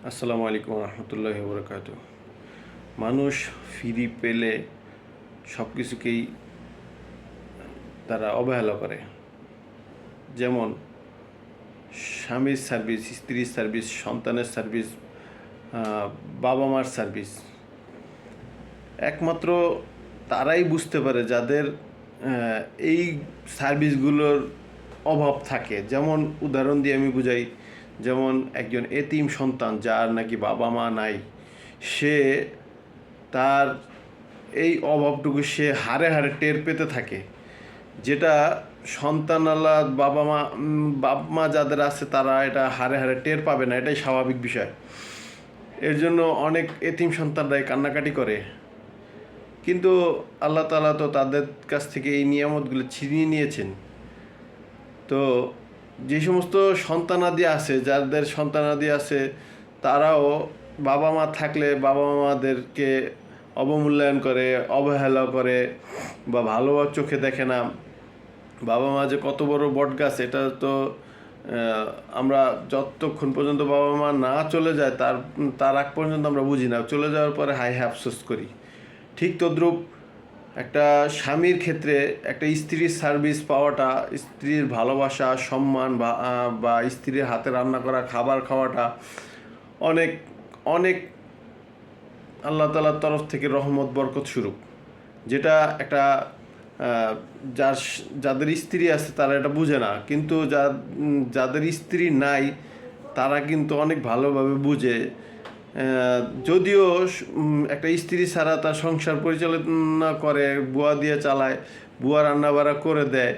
আসসালামু আলাইকুম রহমতুল্লাহি বরকাত। মানুষ ফ্রি পেলে সব কিছুকেই তারা অবহেলা করে। যেমন স্বামীর সার্ভিস, স্ত্রীর সার্ভিস, সন্তানের সার্ভিস, বাবা মার সার্ভিস একমাত্র তারাই বুঝতে পারে যাদের এই সার্ভিসগুলোর অভাব থাকে। যেমন উদাহরণ দিয়ে আমি বুঝাই, যেমন একজন এতিম সন্তান যার নাকি বাবা মা নাই, সে তার এই অভাবটুকু সে হাড়ে হাড়ে টের পেতে থাকে, যেটা সন্তানালা বাবা মা যাদের আছে তারা এটা হাড়ে হাড়ে টের পাবে না। এটাই স্বাভাবিক বিষয়। এর জন্য অনেক এতিম সন্তানরাই কান্নাকাটি করে, কিন্তু আল্লাহ তাআলা তো তাদের কাছ থেকে এই নিয়ামতগুলো ছিনিয়ে নিয়েছেন। তো যে সমস্ত সন্তানাদি আছে, যাদের সন্তানাদি আছে, তারাও বাবা মা থাকলে বাবা মাদেরকে অবমূল্যায়ন করে, অবহেলা করে বা ভালো চোখে দেখে না। বাবা মা যে কত বড় বটগাছ, এটা তো আমরা যতক্ষণ পর্যন্ত বাবা মা না চলে যায় তার আগ পর্যন্ত আমরা বুঝি না। চলে যাওয়ার পরে হায় হায় আফসোস করি। ঠিক তদ্রূপ একটা স্বামীর ক্ষেত্রে একটা স্ত্রীর সার্ভিস পাওয়াটা, স্ত্রীর ভালোবাসা, সম্মান বা স্ত্রীর হাতে রান্না করা খাবার খাওয়াটা অনেক অনেক আল্লাহ তাআলার তরফ থেকে রহমত বরকত স্বরূপ। যেটা একটা যাদের স্ত্রী আছে তারা এটা বুঝে না, কিন্তু যাদের স্ত্রী নাই তারা কিন্তু অনেক ভালোভাবে বুঝে। যদিও একটা স্ত্রী ছাড়া তার সংসার পরিচালনা করে, বুয়া দিয়ে চালায়, বুয়া রান্নাবাড়া করে দেয়,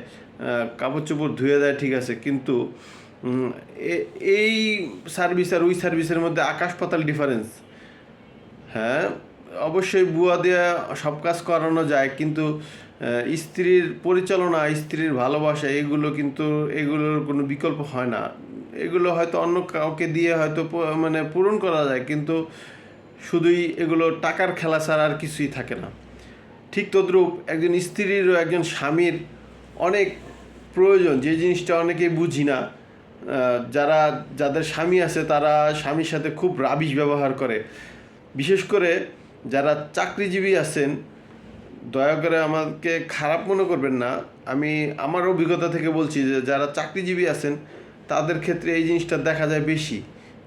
কাপড় চোপড় ধুয়ে দেয়, ঠিক আছে, কিন্তু এই সার্ভিস আর ওই সার্ভিসের মধ্যে আকাশ পাতাল ডিফারেন্স। হ্যাঁ, অবশ্যই বুয়া দিয়ে সব কাজ করানো যায়, কিন্তু স্ত্রীর পরিচালনা, স্ত্রীর ভালোবাসা, এগুলোর কোনো বিকল্প হয় না। এগুলো হয়তো অন্য কাউকে দিয়ে হয়তো মানে পূরণ করা যায়, কিন্তু শুধুই এগুলো টাকার খেলা ছাড়া আর কিছুই থাকে না। ঠিক তদ্রূপ একজন স্ত্রীর ও একজন স্বামীর অনেক প্রয়োজন, যে জিনিসটা অনেকেই বুঝি না। যাদের স্বামী আছে তারা স্বামীর সাথে খুব রাবিশ ব্যবহার করে। বিশেষ করে যারা চাকরিজীবী আছেন, দয়া করে আমাকে খারাপ মনে করবেন না, আমি আমার অভিজ্ঞতা থেকে বলছি যে যারা চাকরিজীবী আছেন তাদের ক্ষেত্রে এই জিনিসটা দেখা যায় বেশি,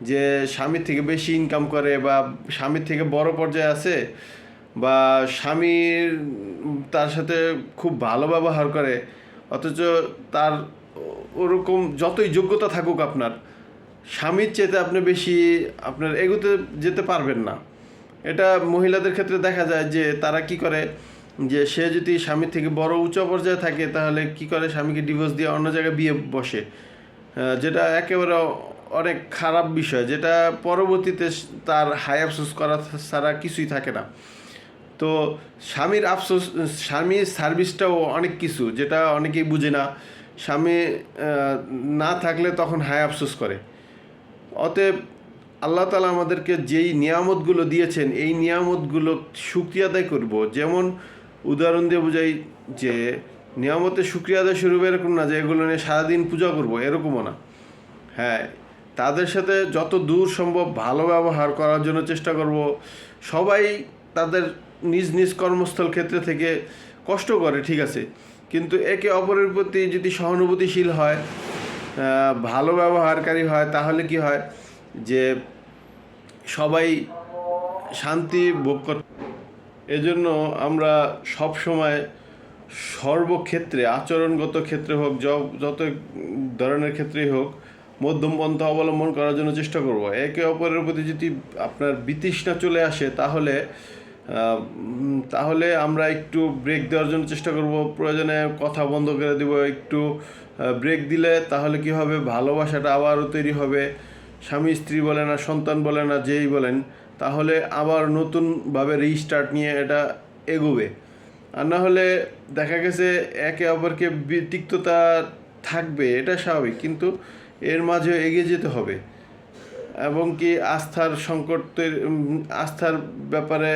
যে স্বামীর থেকে বেশি ইনকাম করে বা স্বামীর থেকে বড় পর্যায়ে আছে, বা স্বামীর তার সাথে খুব ভালো ব্যবহার করে, অথচ তার ওরকম যতই যোগ্যতা থাকুক আপনার, স্বামীর চেয়ে আপনি বেশি আপনার এগোতে যেতে পারবেন না। এটা মহিলাদের ক্ষেত্রে দেখা যায় যে তারা কি করে, যে সে যদি স্বামীর থেকে বড় উচ্চ পর্যায়ে থাকে তাহলে কি করে, স্বামীকে ডিভোর্স দিয়ে অন্য জায়গায় বিয়ে বসে, যেটা একেবারে অনেক খারাপ বিষয়, যেটা পরবর্তীতে তার হায় আফসোস করা ছাড়া কিছুই থাকে না। তো স্বামীর সার্ভিসটাও অনেক কিছু, যেটা অনেকেই বুঝে না। স্বামী না থাকলে তখন হায় আফসোস করে। অতএব আল্লাহ তাআলা আমাদেরকে যেই নিয়ামতগুলো দিয়েছেন, এই নিয়ামতগুলো শুকরিয়া আদায় করব। যেমন উদাহরণ দিয়ে বোঝাই যে নিয়ামতের শুকরিয়া আদায় শুরু এরকম না যে এগুলো নিয়ে সারাদিন পূজা করব, এরকমও না। হ্যাঁ, তাদের সাথে যত দূর সম্ভব ভালো ব্যবহার করার জন্য চেষ্টা করব। সবাই তাদের নিজ নিজ কর্মস্থল ক্ষেত্রে থেকে কষ্ট করে, ঠিক আছে, কিন্তু একে অপরের প্রতি যদি সহানুভূতিশীল হয়, ভালো ব্যবহারকারী হয়, তাহলে কি হয় যে সবাই শান্তি ভোগ করে। এজন্য আমরা সব সময় সর্বক্ষেত্রে, আচরণগত ক্ষেত্রে হোক, যত ধরনের ক্ষেত্রেই হোক, মধ্যম পন্থা অবলম্বন করার জন্য চেষ্টা করব। একে অপরের প্রতি যদি আপনার বিতৃষ্ণা চলে আসে তাহলে আমরা একটু ব্রেক দেওয়ার জন্য চেষ্টা করব। প্রয়োজনে কথা বন্ধ করে দেব, একটু ব্রেক দিলে তাহলে কি হবে, ভালোবাসাটা আবারও তৈরি হবে। স্বামী স্ত্রী বলেন আর সন্তান বলেন আর যেই বলেন, তাহলে আবার নতুনভাবে রিস্টার্ট নিয়ে এটা এগোবে। আর না হলে দেখা গেছে একে অপরকে তিক্ততা থাকবে, এটা স্বাভাবিক, কিন্তু এর মাঝে এগিয়ে যেতে হবে। এবং কি আস্থার ব্যাপারে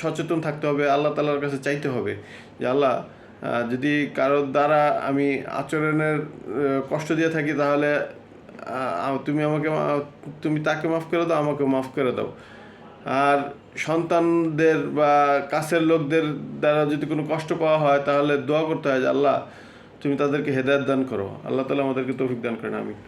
সচেতন থাকতে হবে, আল্লাহ তাআলার কাছে চাইতে হবে যে আল্লাহ, যদি কারোর দ্বারা আমি আচরণের কষ্ট দিয়ে থাকি তাহলে তুমি আমাকে তুমি তাকে মাফ করে দাও, আমাকে মাফ করে দাও। আর সন্তানদের বা কাছের লোকদের দ্বারা যদি কোনো কষ্ট পাওয়া হয় তাহলে দোয়া করতে হয় যে আল্লাহ তুমি তাদেরকে হেদায়েত দান করো। আল্লাহ তাআলা আমাদেরকে তৌফিক দান করেন, আমিন।